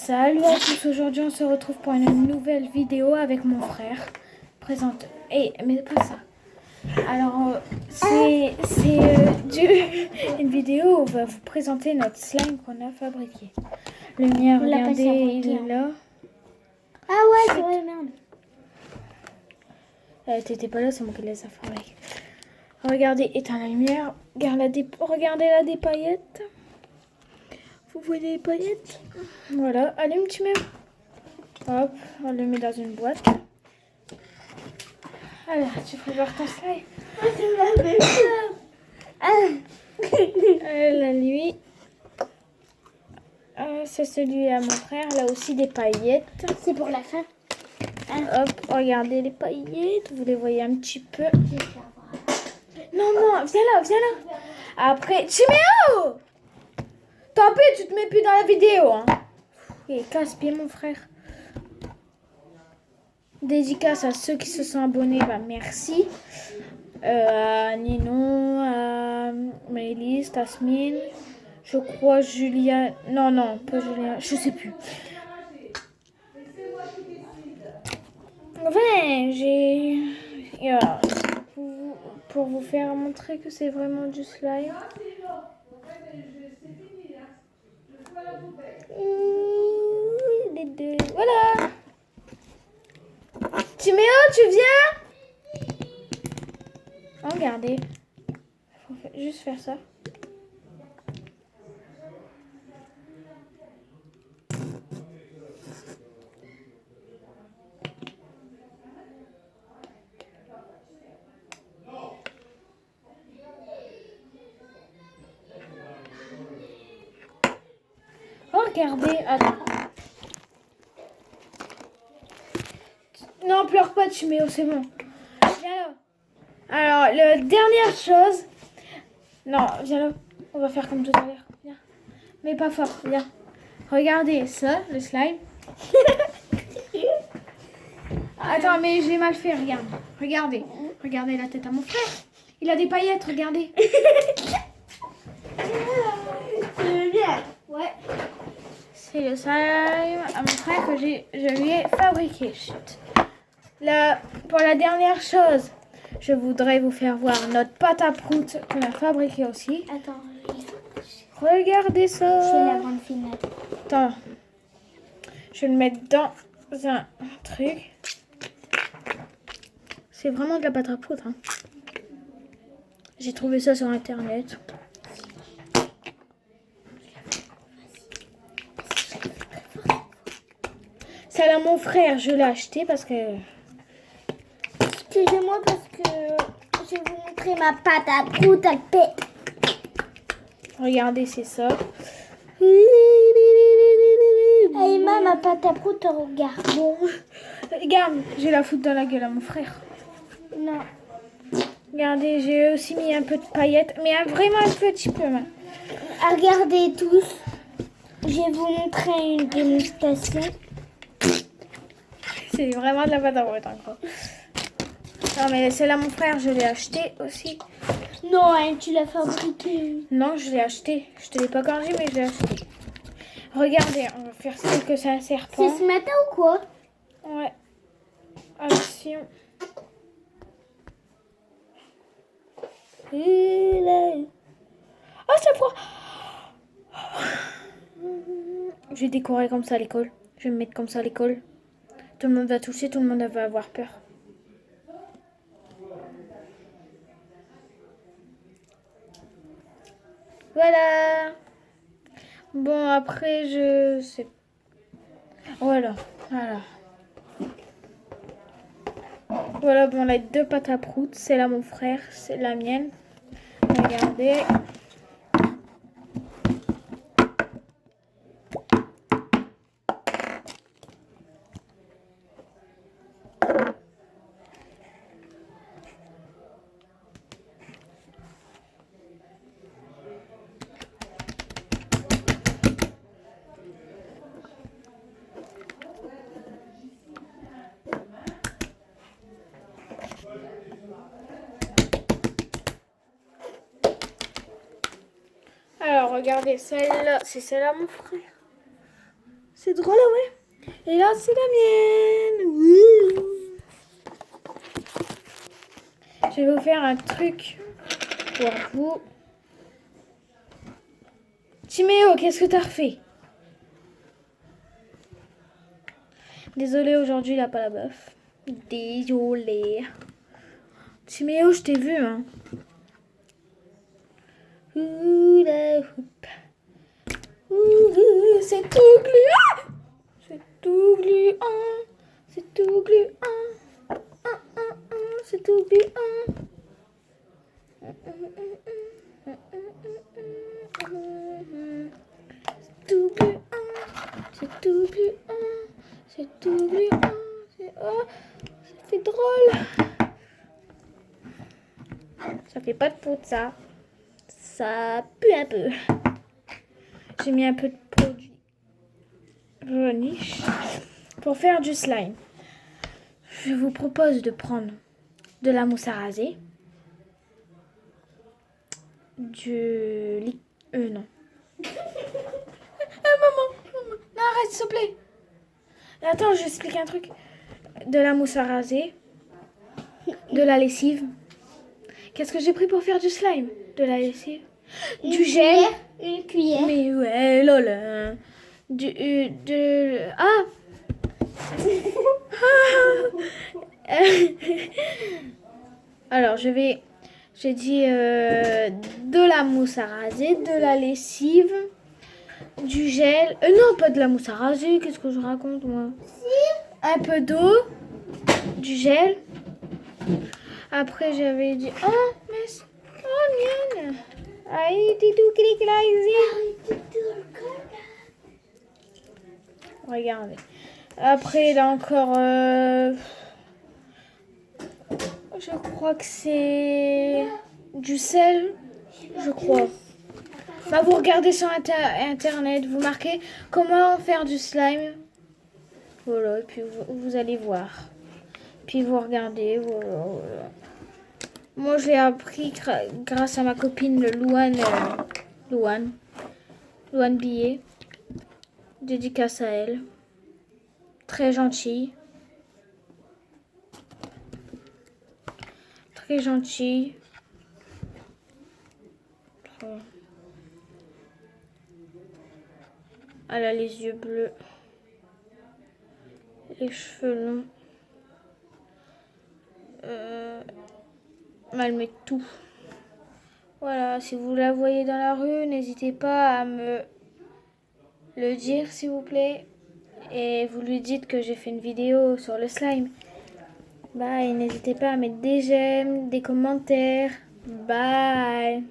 Salut à tous, aujourd'hui on se retrouve pour une nouvelle vidéo avec mon frère. Présente. Mais pas ça. Alors, une vidéo où on va vous présenter notre slime qu'on a fabriqué. Le mien, regardez, il est là. Ah ouais, c'est vrai, merde. T'étais pas là, c'est moi qui les ai fabriqués. Regardez, éteins la lumière. Regardez là des paillettes. Vous voyez les paillettes? Voilà, allume tu mets. Hop, on le met dans une boîte. Alors, tu prépares ton slime. Là, lui. C'est celui à mon frère. Là aussi des paillettes. C'est pour la fin. Hop, regardez les paillettes. Vous les voyez un petit peu. Non, viens là. Après, Timéo! Tant pis, tu te mets plus dans la vidéo. Hein. Et casse-pied, mon frère. Dédicace à ceux qui se sont abonnés, bah merci. À Ninon, à Maëlys, Tasmine, je crois Julia. Non, pas Julia, je sais plus. Enfin, pour vous faire montrer que c'est vraiment du slime. Voilà. Timéo, tu viens? Regardez. Faut juste faire ça. Regardez, attends. Non, pleure pas, Timéo, c'est bon. Viens là. Alors, la dernière chose. Non, viens là. On va faire comme tout à l'heure. Viens. Mais pas fort, viens. Regardez ça, le slime. Attends, mais j'ai mal fait, regarde. Regardez la tête à mon frère. Il a des paillettes, regardez. C'est bien. Ouais. C'est le slime à mon frère que je lui ai fabriqué. Chut. Là, pour la dernière chose, je voudrais vous faire voir notre pâte à prout qu'on a fabriquée aussi. Attends, Regardez ça. je vais la rendre finale. Attends. Je vais le mettre dans un truc. C'est vraiment de la pâte à prout. Hein. J'ai trouvé ça sur internet. C'est à mon frère, je l'ai acheté parce que... Excusez-moi parce que je vais vous montrer ma pâte à prout, elle pète. Regardez, c'est ça. Hey, ma pâte à prout, regarde. Bon, regarde, je vais la foutre dans la gueule à mon frère. Non. Regardez, j'ai aussi mis un peu de paillettes, mais vraiment un petit peu. Hein. Regardez tous. Je vais vous montrer une démonstration. C'est vraiment de la pâte à prout encore. Non, mais celle-là, mon frère, je l'ai acheté aussi. Non, hein, tu l'as fabriqué. Non, je l'ai acheté. Je te l'ai pas congé, mais je l'ai acheté. Regardez, on va faire celle que c'est un serpent. C'est ce matin ou quoi? Ouais. Attention. Oh, ça prend. Je vais décorer comme ça à l'école. Je vais me mettre comme ça à l'école. Tout le monde va toucher, tout le monde va avoir peur. Voilà. Bon, après, je sais. Voilà. Voilà, bon, on a deux pâtes à prout. C'est là mon frère, c'est la mienne. Regardez. Alors, regardez, celle-là, c'est celle-là, mon frère. C'est drôle, ouais. Et là, c'est la mienne. Wouh. Je vais vous faire un truc pour vous. Timéo, qu'est-ce que t'as refait? Désolée, aujourd'hui, il n'a pas la bœuf. Désolée. Timéo, je t'ai vu, hein. Hula hoop. C'est tout gluant. C'est tout gluant. C'est tout gluant. C'est tout gluant. C'est tout gluant. C'est tout gluant. C'est tout gluant. Oh, ça fait drôle. Ça fait pas de poudre, ça. Ça pue un peu. J'ai mis un peu de produit Vanish pour faire du slime. Je vous propose de prendre de la mousse à raser, non. Maman, non, arrête s'il te plaît. Attends, je vais expliquer un truc. De la mousse à raser, de la lessive. Qu'est-ce que j'ai pris pour faire du slime? De la lessive. Du gel. Une cuillère. Mais ouais, lol. Ah. Alors, j'ai dit de la mousse à raser, de la lessive, du gel. Non, pas de la mousse à raser, qu'est-ce que je raconte, moi? Un peu d'eau, du gel. Après, j'avais dit... Oh, mais... Oh, mienne. Aïe, titou, clic, là, ici. Regardez. Après, là encore... Je crois que c'est du sel, je crois. Bah, vous regardez sur internet, vous marquez comment faire du slime. Voilà, et puis vous allez voir. Puis vous regardez, voilà. Moi, je l'ai appris grâce à ma copine Louane Billet. Dédicace à elle. Très gentille. Très gentille. Elle a les yeux bleus. Les cheveux longs. Elle met tout. Voilà, si vous la voyez dans la rue, n'hésitez pas à me le dire, s'il vous plaît. Et vous lui dites que j'ai fait une vidéo sur le slime. Bye, n'hésitez pas à mettre des j'aime, des commentaires. Bye.